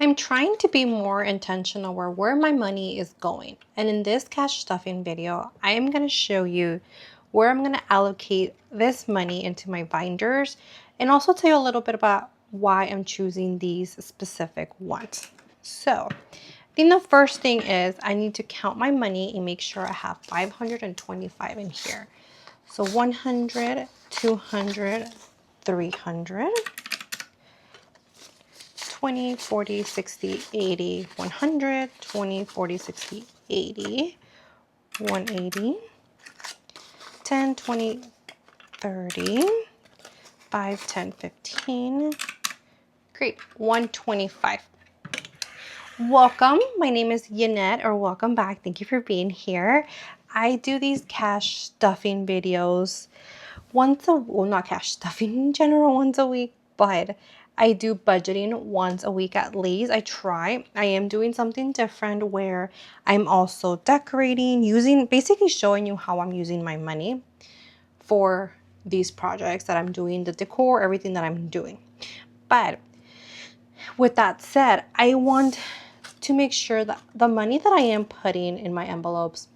I'm trying to be more intentional where my money is going. And in this cash stuffing video, I am going to show you where I'm going to allocate this money into my binders and also tell you a little bit about why I'm choosing these specific ones. So I think the first thing is I need to count my money and make sure I have 525 in here. So 100, 200, 300, 20, 40, 60, 80, 100, 20, 40, 60, 80, 180, 10, 20, 30, 5, 10, 15. Great, 125. Welcome, my name is Yanette, or welcome back. Thank you for being here. I do these cash stuffing videos not cash stuffing in general once a week, but I do budgeting once a week at least. I am doing something different where I'm also decorating, basically showing you how I'm using my money for these projects that I'm doing, the decor, everything that I'm doing. But with that said, I want to make sure that the money that I am putting in my envelopes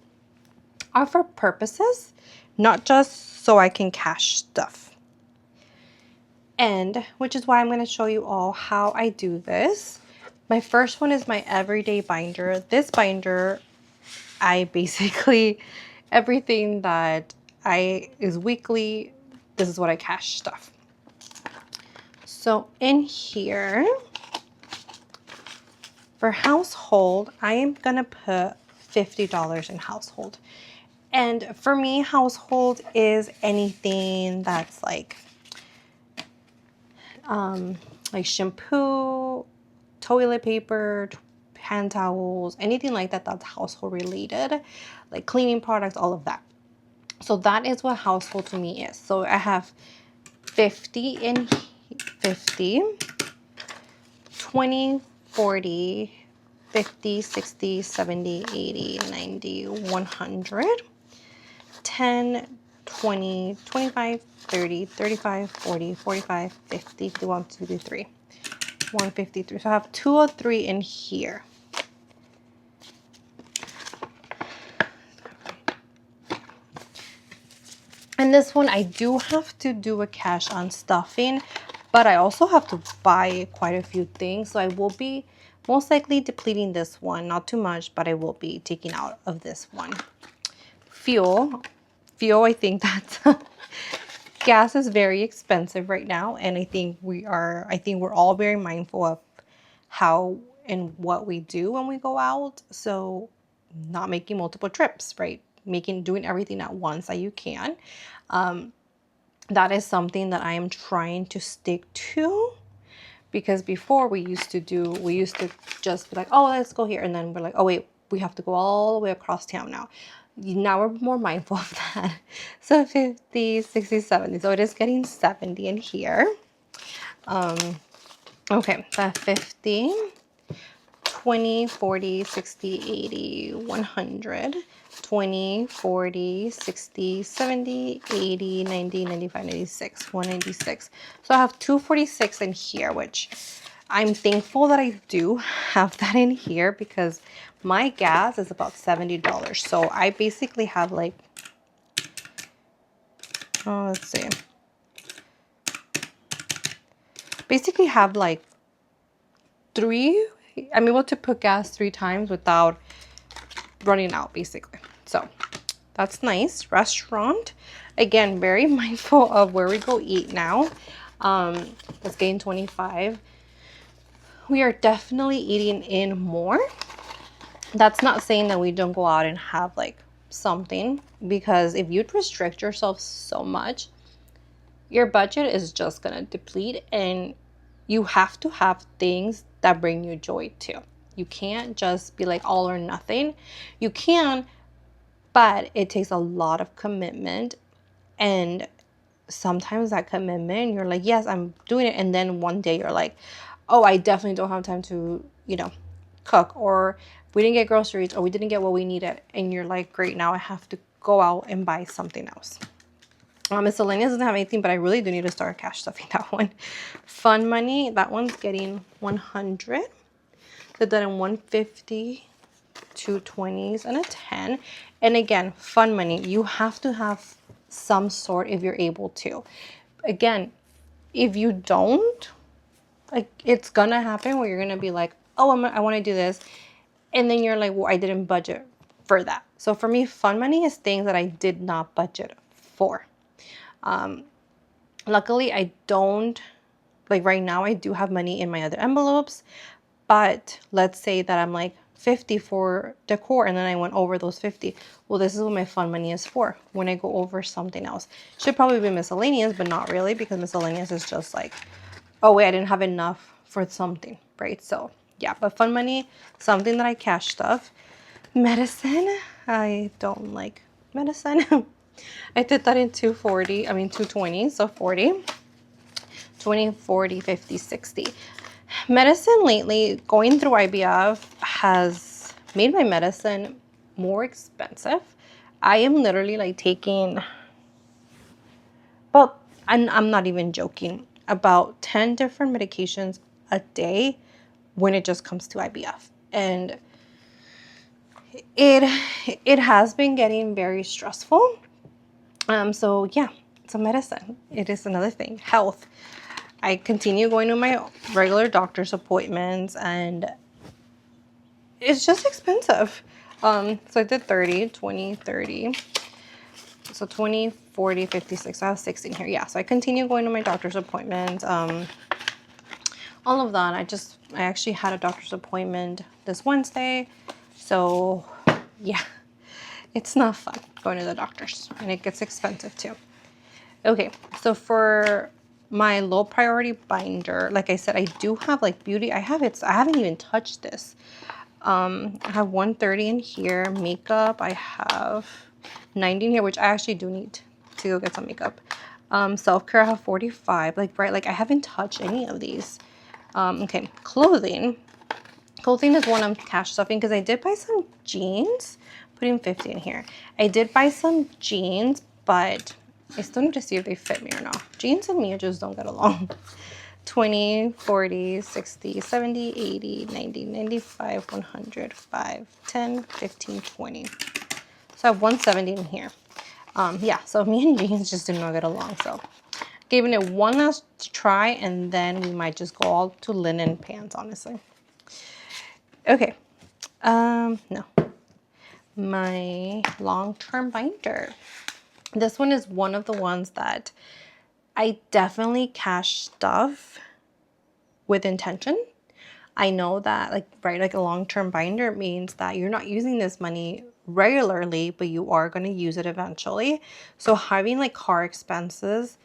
are for purposes, not just so I can cash stuff. And which is why I'm going to show you all how I do this. My first one is my everyday binder. This binder, I basically, everything that is weekly, this is what I cash stuff. So in here, for household, I am going to put $50 in household. And for me, household is anything that's like shampoo, toilet paper, hand towels, anything like that that's household related, like cleaning products, all of that. So that is what household to me is. So I have 50 in 50, 20, 40, 50, 60, 70, 80, 90, 100, 10, 20, 25, 30, 35, 40, 45, 50, 51, 53, 153. So I have 203 in here. And this one, I do have to do a cash on stuffing, but I also have to buy quite a few things. So I will be most likely depleting this one, not too much, but I will be taking out of this one. Fuel, I think that's gas is very expensive right now, and I think we're all very mindful of how and what we do when we go out. So not making multiple trips, right? Doing everything at once that you can. That is something that I am trying to stick to, because before we used to just be like, oh, let's go here, and then we're like, oh wait, we have to go all the way across town now. Now we're more mindful of that. So 50, 60, 70. So it is getting 70 in here. Okay, that 50, 20, 40, 60, 80, 100, 20, 40, 60, 70, 80, 90, 95, 96, 196. So I have 246 in here, which I'm thankful that I do have that in here, because my gas is about $70. So I basically have like, let's see. Basically have like I'm able to put gas 3 times without running out, basically. So that's nice. Restaurant, again, very mindful of where we go eat now. Let's gain 25. We are definitely eating in more. That's not saying that we don't go out and have like something, because if you restrict yourself so much, your budget is just gonna deplete, and you have to have things that bring you joy too. You can't just be like all or nothing. You can, but it takes a lot of commitment, and sometimes that commitment, you're like, yes, I'm doing it, and then one day you're like, oh, I definitely don't have time to, cook, or we didn't get groceries, or we didn't get what we needed, and you're like, great, now I have to go out and buy something else. Miscellaneous doesn't have anything, but I really do need to start cash stuffing that one. Fun money, that one's getting 100. did that in 150, 220s, and a 10. And again, fun money. You have to have some sort if you're able to. Again, if you don't, like, it's gonna happen where you're gonna be like, oh, I want to do this, and then you're like, well, I didn't budget for that. So for me, fun money is things that I did not budget for. Luckily, I don't, like right now, I do have money in my other envelopes, but let's say that I'm like 50 for decor and then I went over those 50. Well, this is what my fun money is for when I go over something else. Should probably be miscellaneous, but not really, because miscellaneous is just like, oh wait, I didn't have enough for something, right? So yeah, but fun money, something that I cash stuff. Medicine, I don't like medicine. I did that in 220, so 40, 20, 40, 50, 60. Medicine lately, going through IVF has made my medicine more expensive. I am literally like taking about, I'm not even joking, about 10 different medications a day when it just comes to IVF. And it has been getting very stressful. So yeah, it's a medicine. It is another thing. Health. I continue going to my regular doctor's appointments, and it's just expensive. So I did 30, 20, 30. So 20, 40, 56. I have 16 here. Yeah, so I continue going to my doctor's appointments. All of that. I actually had a doctor's appointment this Wednesday. So yeah, it's not fun going to the doctors, and it gets expensive too. Okay, so for my low priority binder, like I said, I do have like beauty. I haven't even touched this. I have 130 in here. Makeup, I have 90 in here, which I actually do need to go get some makeup. Self-care, I have 45. Like, right, like I haven't touched any of these. Okay, clothing. Clothing is one I'm cash stuffing because I did buy some jeans, putting 50 in here. I did buy some jeans, but I still need to see if they fit me or not. Jeans and me just don't get along. 20, 40, 60, 70, 80, 90, 95, 100, 5, 10, 15, 20. So I have 170 in here. Yeah, so me and jeans just do not get along. So giving it one last try, and then we might just go all to linen pants, honestly. Okay, no. My long-term binder. This one is one of the ones that I definitely cash stuff with intention. I know that, like, right, like a long-term binder means that you're not using this money regularly, but you are going to use it eventually. So having like car expenses,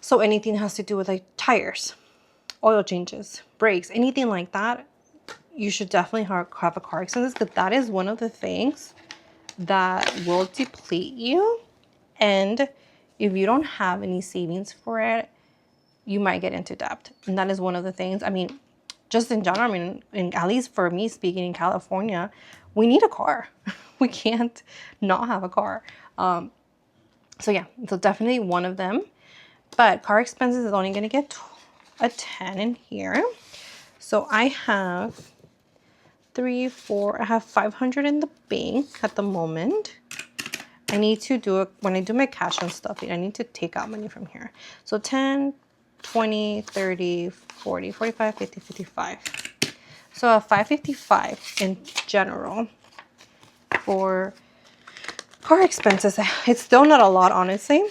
so anything has to do with like tires, oil changes, brakes, anything like that, you should definitely have a car expenses, because that is one of the things that will deplete you. And if you don't have any savings for it, you might get into debt. And that is one of the things, I mean, just in general, I mean, at least for me, speaking in California, we need a car. We can't not have a car. So yeah, so definitely one of them. But car expenses is only gonna get a 10 in here. So I have 3, 4, I have 500 in the bank at the moment. I need to do it when I do my cash and stuffing. I need to take out money from here. So 10, 20, 30, 40, 45, 50, 55. So a 555 in general for car expenses. It's still not a lot, honestly,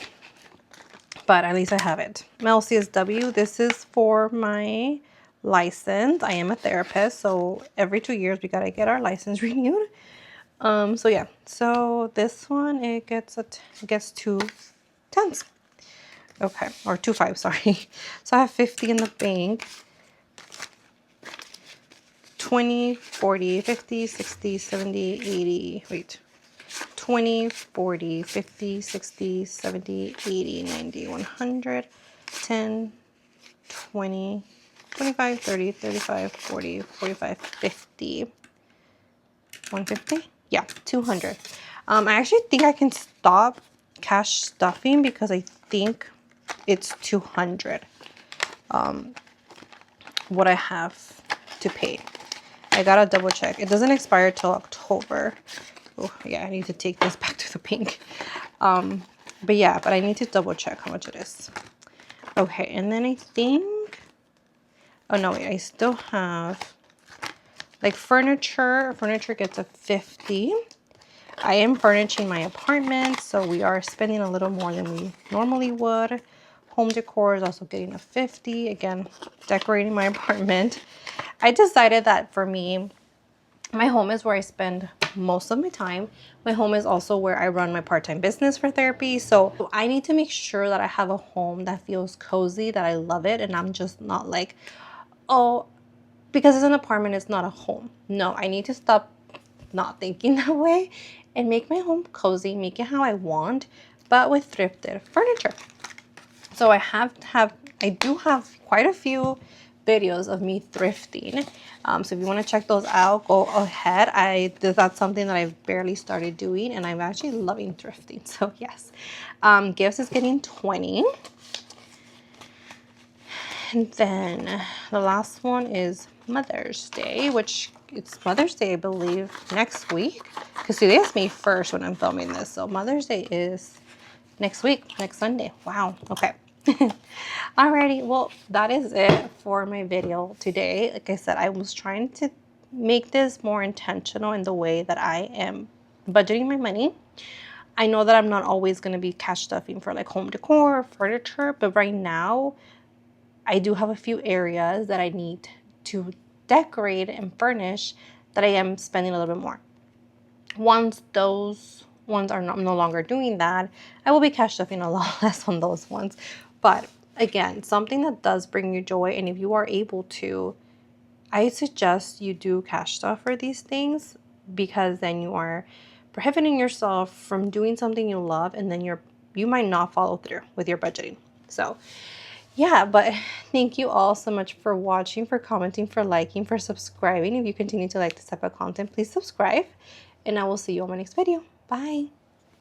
but at least I have it. My LCSW, this is for my license. I am a therapist, so every 2 years we gotta get our license renewed. So yeah, so this one, it gets 2 10s. Okay, or 2 5s, sorry. So I have 50 in the bank. 20, 40, 50, 60, 70, 80, wait. 20, 40, 50, 60, 70, 80, 90, 100, 10, 20, 25, 30, 35, 40, 45, 50. 150? Yeah, 200. I actually think I can stop cash stuffing because I think it's 200 what I have to pay. I gotta double check. It doesn't expire till October. Oh, yeah, I need to take this back to the pink. But yeah, but I need to double check how much it is. Okay, and then I think, oh no, wait, I still have like furniture. Furniture gets a 50. I am furnishing my apartment, so we are spending a little more than we normally would. Home decor is also getting a 50. Again, decorating my apartment. I decided that for me, my home is where I spend most of my time. My home is also where I run my part-time business for therapy. So I need to make sure that I have a home that feels cozy, that I love it, and I'm just not like, oh, because it's an apartment, it's not a home. No, I need to stop not thinking that way and make my home cozy, make it how I want, but with thrifted furniture. So I do have quite a few videos of me thrifting. So if you want to check those out, go ahead. That's something that I've barely started doing, and I'm actually loving thrifting. So yes, gifts is getting 20. And then the last one is Mother's Day, which it's Mother's Day, I believe, next week. Because today is May 1st when I'm filming this. So Mother's Day is next week, next Sunday. Wow. Okay. Alrighty. Well, that is it for my video today. Like I said, I was trying to make this more intentional in the way that I am budgeting my money. I know that I'm not always going to be cash stuffing for like home decor or furniture, but right now, I do have a few areas that I need to decorate and furnish that I am spending a little bit more. Once those ones are no longer doing that, I will be cash stuffing a lot less on those ones. But again, something that does bring you joy, and if you are able to, I suggest you do cash stuff for these things, because then you are prohibiting yourself from doing something you love, and then you might not follow through with your budgeting. So yeah, but thank you all so much for watching, for commenting, for liking, for subscribing. If you continue to like this type of content, please subscribe, and I will see you on my next video. Bye.